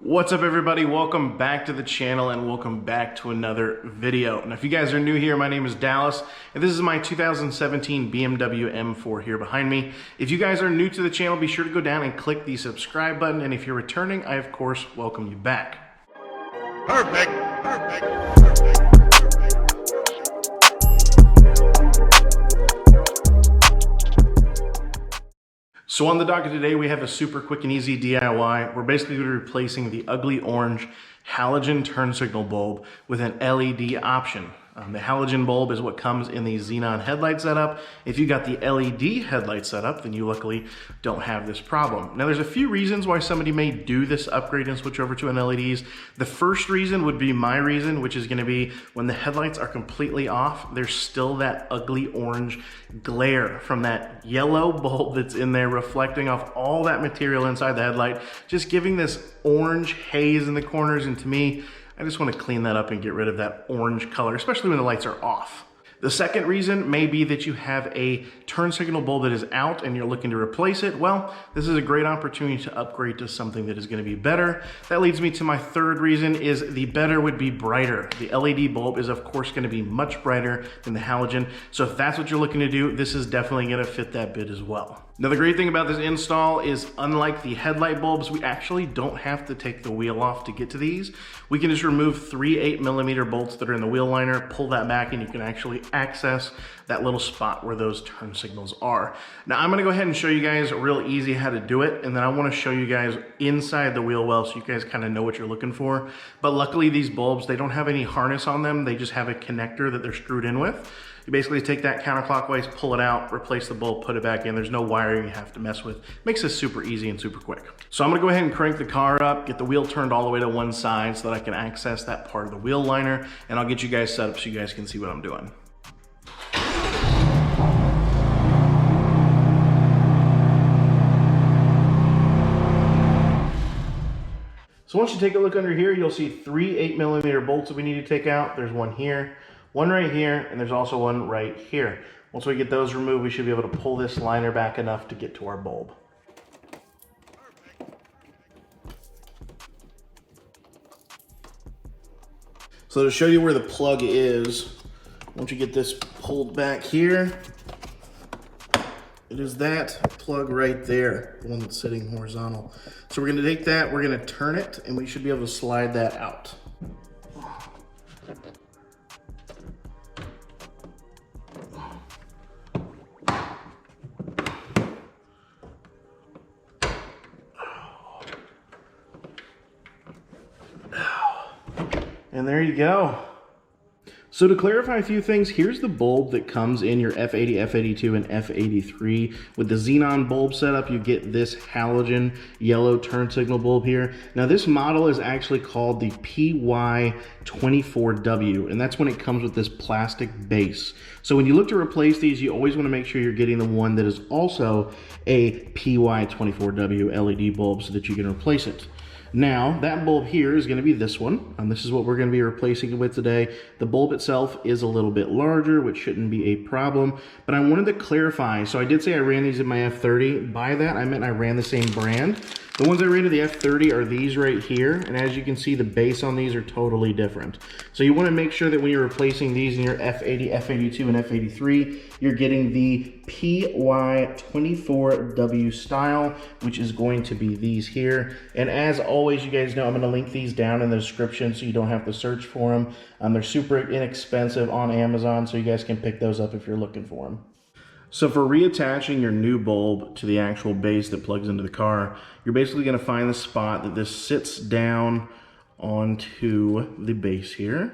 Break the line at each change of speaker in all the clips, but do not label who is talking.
What's up everybody, welcome back to the channel and welcome back to another video. Now if you guys are new here, my name is Dallas and this is my 2017 BMW M4 here behind me. If you guys are new to the channel, be sure to go down and click the subscribe button, and if you're returning, I of course welcome you back.
Perfect.
So on the docket today, we have a super quick and easy DIY. We're basically going to be replacing the ugly orange halogen turn signal bulb with an LED option. The halogen bulb is what comes in the xenon headlight setup. If you got the LED headlight setup, then you luckily don't have this problem. Now there's a few reasons why somebody may do this upgrade and switch over to an LEDs. The first reason would be my reason, which is going to be when the headlights are completely off, there's still that ugly orange glare from that yellow bulb that's in there reflecting off all that material inside the headlight, just giving this orange haze in the corners. And to me, I just want to clean that up and get rid of that orange color, especially when the lights are off. The second reason may be that you have a turn signal bulb that is out and you're looking to replace it. Well, this is a great opportunity to upgrade to something that is going to be better. That leads me to my third reason, is the better would be brighter. The LED bulb is of course going to be much brighter than the halogen. So if that's what you're looking to do, this is definitely going to fit that bit as well. Now the great thing about this install is, unlike the headlight bulbs, we actually don't have to take the wheel off to get to these. We can just remove 3 8mm bolts that are in the wheel liner, pull that back, and you can actually access that little spot where those turn signals are. Now I'm gonna go ahead and show you guys real easy how to do it, and then I wanna show you guys inside the wheel well so you guys kind of know what you're looking for. But luckily these bulbs, they don't have any harness on them, they just have a connector that they're screwed in with. You basically take that counterclockwise, pull it out, replace the bulb, put it back in. There's no wiring you have to mess with. Makes this super easy and super quick. So I'm gonna go ahead and crank the car up, get the wheel turned all the way to one side so that I can access that part of the wheel liner, and I'll get you guys set up so you guys can see what I'm doing. So once you take a look under here, you'll see 3 8mm bolts that we need to take out. There's one here, one right here, and there's also one right here. Once we get those removed, we should be able to pull this liner back enough to get to our bulb. So to show you where the plug is, once you get this pulled back here, it is that plug right there, the one that's sitting horizontal. So we're gonna take that, we're gonna turn it, and we should be able to slide that out. And there you go. So to clarify a few things, here's the bulb that comes in your F80, F82, and F83. With the xenon bulb setup, you get this halogen yellow turn signal bulb here. Now this model is actually called the PY24W, and that's when it comes with this plastic base. So when you look to replace these, you always want to make sure you're getting the one that is also a PY24W LED bulb so that you can replace it. Now, that bulb here is going to be this one, and this is what we're going to be replacing it with today. The bulb itself is a little bit larger, which shouldn't be a problem, but I wanted to clarify. So I did say I ran these in my F30. By that, I meant I ran the same brand. The ones I ran to the F30 are these right here, and as you can see, the base on these are totally different. So you want to make sure that when you're replacing these in your F80, F82, and F83, you're getting the PY24W style, which is going to be these here. And as always, you guys know I'm going to link these down in the description so you don't have to search for them. They're super inexpensive on Amazon, so you guys can pick those up if you're looking for them. So for reattaching your new bulb to the actual base that plugs into the car, you're basically going to find the spot that this sits down onto the base here,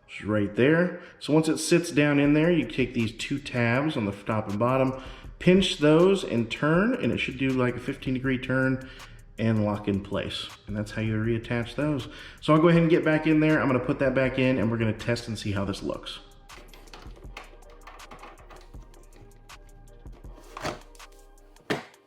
which is right there. So once it sits down in there, you take these two tabs on the top and bottom, pinch those and turn, and it should do like a 15-degree turn and lock in place. And that's how you reattach those. So I'll go ahead and get back in there. I'm going to put that back in, and we're going to test and see how this looks.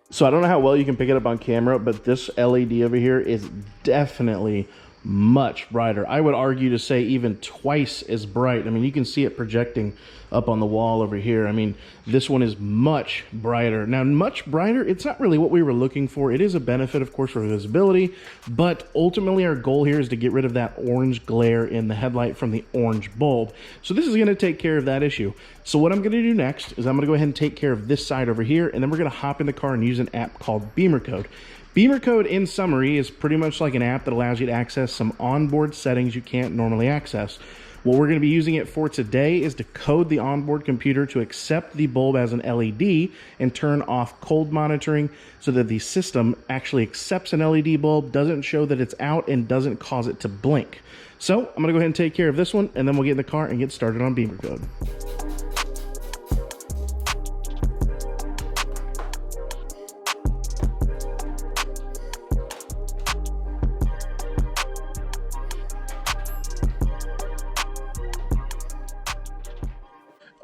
So I don't know how well you can pick it up on camera, but this LED over here is definitely much brighter. I would argue to say even twice as bright. I mean, you can see it projecting up on the wall over here. I mean, this one is much brighter. Now, much brighter, it's not really what we were looking for. It is a benefit, of course, for visibility, but ultimately our goal here is to get rid of that orange glare in the headlight from the orange bulb. So this is going to take care of that issue. So what I'm going to do next is I'm going to go ahead and take care of this side over here, and then we're going to hop in the car and use an app called BimmerCode. BimmerCode, in summary, is pretty much like an app that allows you to access some onboard settings you can't normally access. What we're going to be using it for today is to code the onboard computer to accept the bulb as an LED and turn off cold monitoring so that the system actually accepts an LED bulb, doesn't show that it's out, and doesn't cause it to blink. So I'm going to go ahead and take care of this one, and then we'll get in the car and get started on BimmerCode.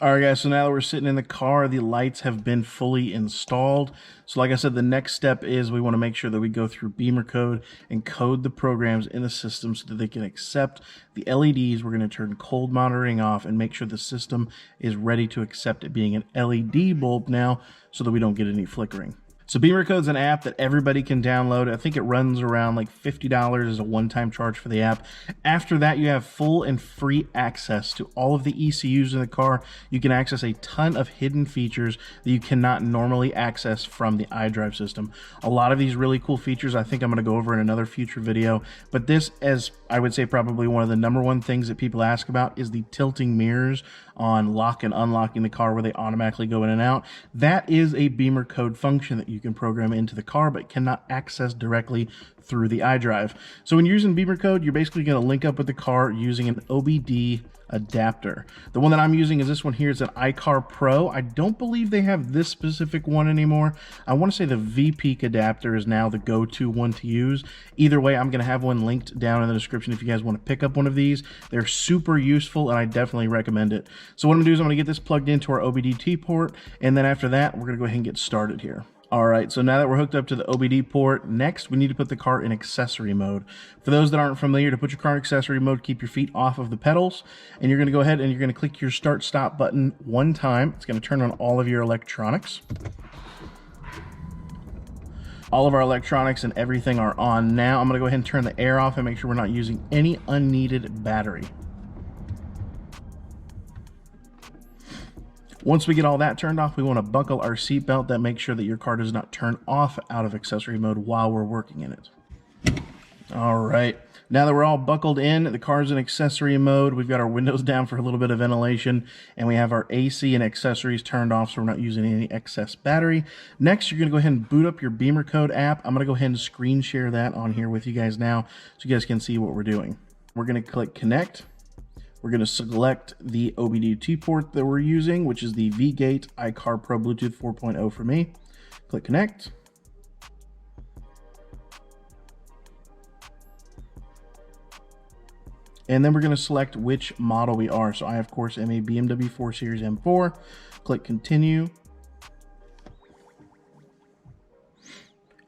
All right, guys, so now that we're sitting in the car, the lights have been fully installed. So like I said, the next step is we want to make sure that we go through BimmerCode and code the programs in the system so that they can accept the LEDs. We're going to turn cold monitoring off and make sure the system is ready to accept it being an LED bulb now so that we don't get any flickering. So BimmerCode is an app that everybody can download. I think it runs around like $50 as a one-time charge for the app. After that, you have full and free access to all of the ECUs in the car. You can access a ton of hidden features that you cannot normally access from the iDrive system. A lot of these really cool features I think I'm going to go over in another future video, but this, as I would say, probably one of the #1 things that people ask about is the tilting mirrors on lock and unlocking the car where they automatically go in and out. That is a BimmerCode function that you can program into the car but cannot access directly through the iDrive. So when you're using BimmerCode, you're basically going to link up with the car using an OBD adapter. The one that I'm using is this one here. It's an iCar Pro. I don't believe they have this specific one anymore. I want to say the VPeak adapter is now the go-to one to use. Either way, I'm going to have one linked down in the description if you guys want to pick up one of these. They're super useful and I definitely recommend it. So what I'm going to do is I'm going to get this plugged into our OBD port, and then after that, we're going to go ahead and get started here. All right, so now that we're hooked up to the OBD port, next we need to put the car in accessory mode. For those that aren't familiar, to put your car in accessory mode, keep your feet off of the pedals, and you're going to go ahead and you're going to click your start stop button one time. It's going to turn on all of your electronics. All of our electronics and everything are on now. I'm going to go ahead and turn the air off and make sure we're not using any unneeded battery. Once we get all that turned off, we want to buckle our seatbelt. That makes sure that your car does not turn off out of accessory mode while we're working in it. All right, now that we're all buckled in, the car's in accessory mode. We've got our windows down for a little bit of ventilation, and we have our AC and accessories turned off so we're not using any excess battery. Next, you're going to go ahead and boot up your BimmerCode app. I'm going to go ahead and screen share that on here with you guys now so you guys can see what we're doing. We're going to click connect. We're going to select the OBD2 port that we're using, which is the V-Gate iCar Pro Bluetooth 4.0 for me. Click connect. And then we're going to select which model we are. So I, of course, am a BMW 4 Series M4. Click continue.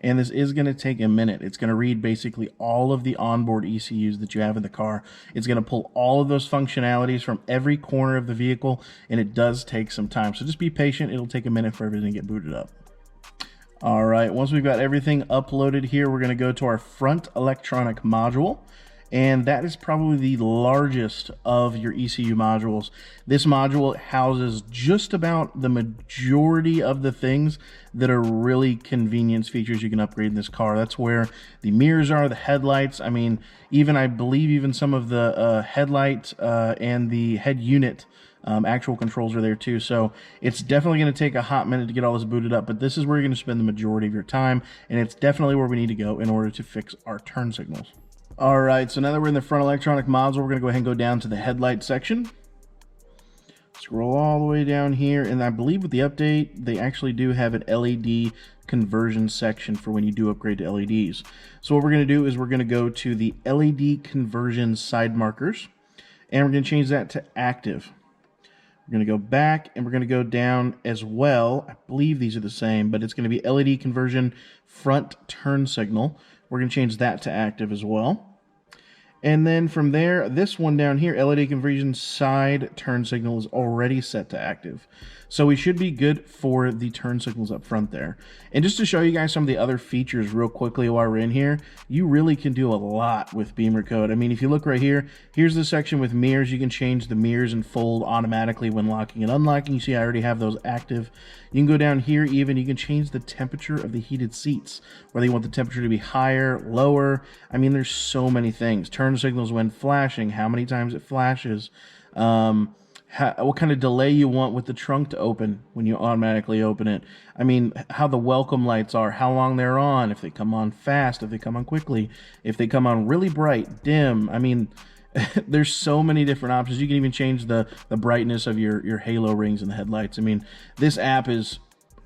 And this is going to take a minute. It's going to read basically all of the onboard ECUs that you have in the car. It's going to pull all of those functionalities from every corner of the vehicle, and it does take some time. So just be patient. It'll take a minute for everything to get booted up. All right, once we've got everything uploaded here, we're going to go to our front electronic module. And that is probably the largest of your ECU modules. This module houses just about the majority of the things that are really convenience features you can upgrade in this car. That's where the mirrors are, the headlights. I mean, I believe even some of the headlight and the head unit actual controls are there too. So it's definitely going to take a hot minute to get all this booted up, but this is where you're going to spend the majority of your time, and it's definitely where we need to go in order to fix our turn signals. All right, so now that we're in the front electronic module, we're going to go ahead and go down to the headlight section. Scroll all the way down here, and I believe with the update, they actually do have an LED conversion section for when you do upgrade to LEDs. So what we're going to do is we're going to go to the LED conversion side markers, and we're going to change that to active. We're going to go back, and we're going to go down as well. I believe these are the same, but it's going to be LED conversion front turn signal. We're going to change that to active as well. And then from there, this one down here, LED conversion side turn signal is already set to active. So we should be good for the turn signals up front there. And just to show you guys some of the other features real quickly while we're in here, you really can do a lot with Beamer Code. I mean, if you look right here, here's the section with mirrors. You can change the mirrors and fold automatically when locking and unlocking. You see I already have those active. You can go down here even, you can change the temperature of the heated seats, whether you want the temperature to be higher, lower. I mean, there's so many things. Turn signals when flashing, how many times it flashes, what kind of delay you want with the trunk to open when you automatically open it. I mean, how the welcome lights are, how long they're on, if they come on fast, if they come on quickly, if they come on really bright, dim. I mean, there's so many different options. You can even change the brightness of your halo rings and the headlights. I mean, this app is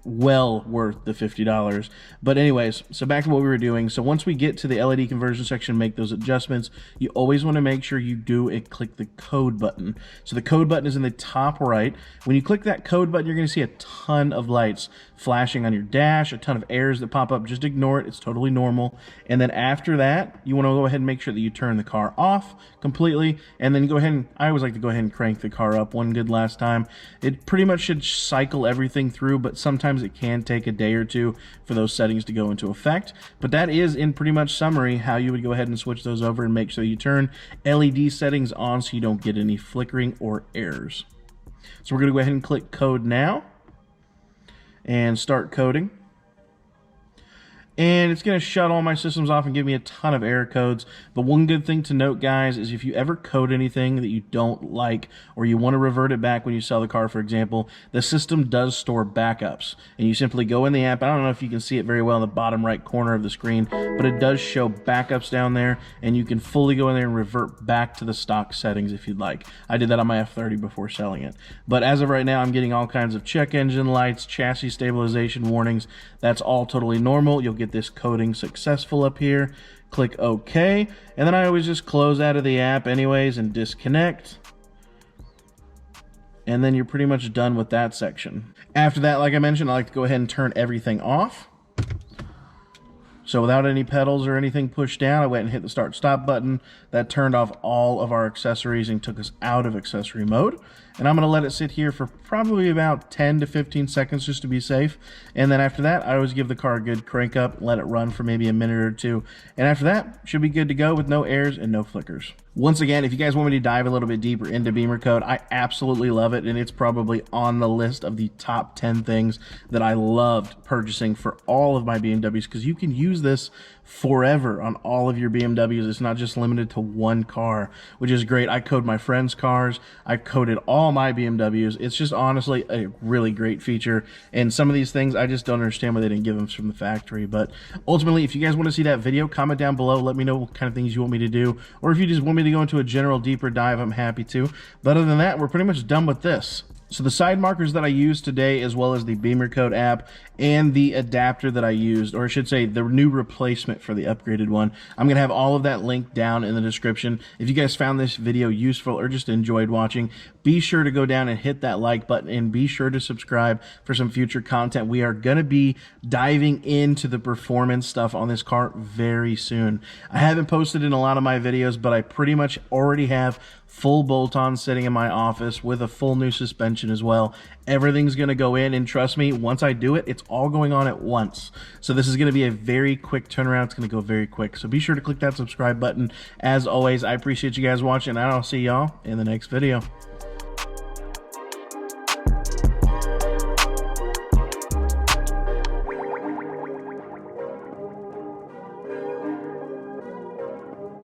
well worth the $50. But anyways, so back to what we were doing. So once we get to the LED conversion section, make those adjustments, you always want to make sure you do and click the code button. So the code button is in the top right. When you click that code button, you're going to see a ton of lights flashing on your dash, a ton of errors that pop up. Just ignore it. It's totally normal. And then after that, you want to go ahead and make sure that you turn the car off completely. And then go ahead and, I always like to go ahead and crank the car up one good last time. It pretty much should cycle everything through, but sometimes it can take a day or two for those settings to go into effect. But that is, in pretty much summary, how you would go ahead and switch those over and make sure you turn LED settings on so you don't get any flickering or errors. So we're going to go ahead and click code now and start coding. And it's going to shut all my systems off and give me a ton of error codes. But one good thing to note, guys, is if you ever code anything that you don't like or you want to revert it back when you sell the car, for example, the system does store backups. And you simply go in the app. I don't know if you can see it very well in the bottom right corner of the screen, but it does show backups down there, and you can fully go in there and revert back to the stock settings if you'd like. I did that on my F30 before selling it. But as of right now, I'm getting all kinds of check engine lights, chassis stabilization warnings. That's all totally normal. You'll get this coding successful up here. Click OK, and then I always just close out of the app anyways and disconnect, and then you're pretty much done with that section. After that, like I mentioned, I like to go ahead and turn everything off. So without any pedals or anything pushed down, I went and hit the start stop button. That turned off all of our accessories and took us out of accessory mode. And I'm going to let it sit here for probably about 10 to 15 seconds just to be safe. And then after that, I always give the car a good crank up, let it run for maybe a minute or two. And after that, should be good to go with no errors and no flickers. Once again, if you guys want me to dive a little bit deeper into Beamer Code, I absolutely love it. And it's probably on the list of the top 10 things that I loved purchasing for all of my BMWs, because you can use this forever on all of your BMWs. It's not just limited to one car, which is great. I code my friends' cars. I coded all my BMWs. It's just honestly a really great feature. And some of these things, I just don't understand why they didn't give them from the factory. But ultimately, if you guys want to see that video, comment down below. Let me know what kind of things you want me to do. Or if you just want me to go into a general deeper dive, I'm happy to. But other than that, we're pretty much done with this. So the side markers that I used today, as well as the Beamer Code app and the adapter that I used, or I should say the new replacement for the upgraded one, I'm going to have all of that linked down in the description. If you guys found this video useful or just enjoyed watching, be sure to go down and hit that like button, and be sure to subscribe for some future content. We are going to be diving into the performance stuff on this car very soon. I haven't posted in a lot of my videos, but I pretty much already have full bolt-ons sitting in my office with a full new suspension as well. Everything's going to go in, and trust me, once I do it, it's all going on at once. So this is going to be a very quick turnaround. It's going to go very quick. So be sure to click that subscribe button. As always, I appreciate you guys watching, and I'll see y'all in the next video.